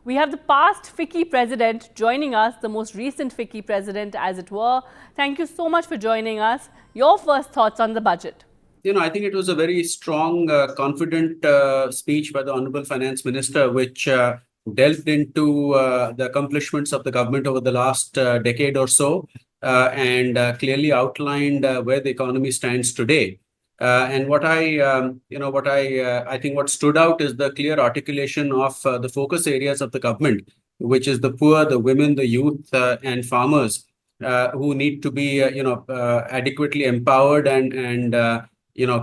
We have the past FICCI president joining us, the most recent FICCI president, as it were. Thank you so much for joining us. Your first thoughts on the budget? I think it was a very strong, confident speech by the Honorable Finance Minister, which delved into the accomplishments of the government over the last decade or so, and clearly outlined where the economy stands today. And I think what stood out is the clear articulation of the focus areas of the government, which is the poor, the women, the youth, and farmers, who need to be, adequately empowered and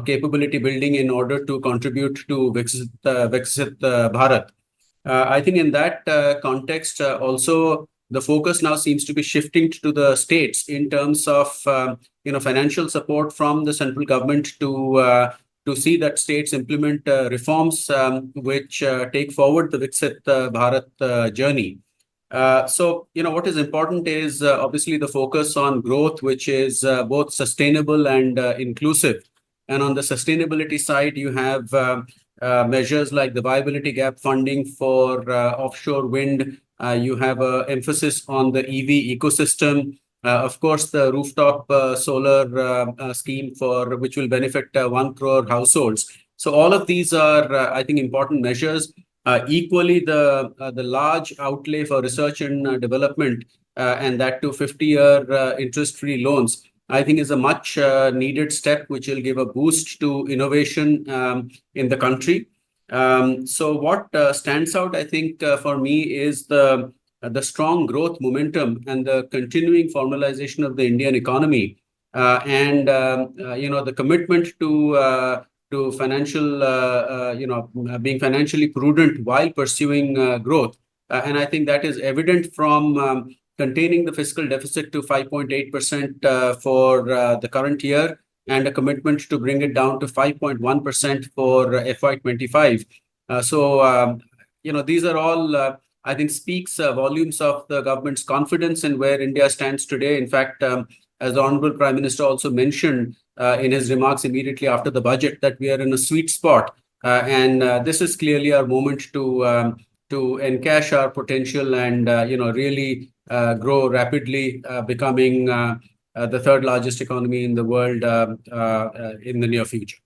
capability building in order to contribute to Viksit Bharat. I think in that context, also the focus now seems to be shifting to the states in terms of financial support from the central government to see that states implement reforms which take forward the Viksit Bharat journey. What is important is obviously the focus on growth, which is both sustainable and inclusive. And on the sustainability side, you have measures like the viability gap funding for offshore wind. You have an emphasis on the EV ecosystem. Of course, the rooftop solar scheme for which will benefit 1 crore households. So all of these are, I think, important measures. Equally, the large outlay for research and development, and that to 50-year interest-free loans, I think is a much needed step, which will give a boost to innovation in the country. So what stands out, I think, for me is the strong growth momentum and the continuing formalization of the Indian economy, and the commitment to financial, being financially prudent while pursuing growth. And I think that is evident from containing the fiscal deficit to 5.8% for the current year, and a commitment to bring it down to 5.1% for FY25. These are all, I think, speaks volumes of the government's confidence in where India stands today. In fact, as the Honorable Prime Minister also mentioned in his remarks immediately after the budget, that we are in a sweet spot. And this is clearly our moment to encash our potential and, really grow rapidly, becoming the third largest economy in the world in the near future.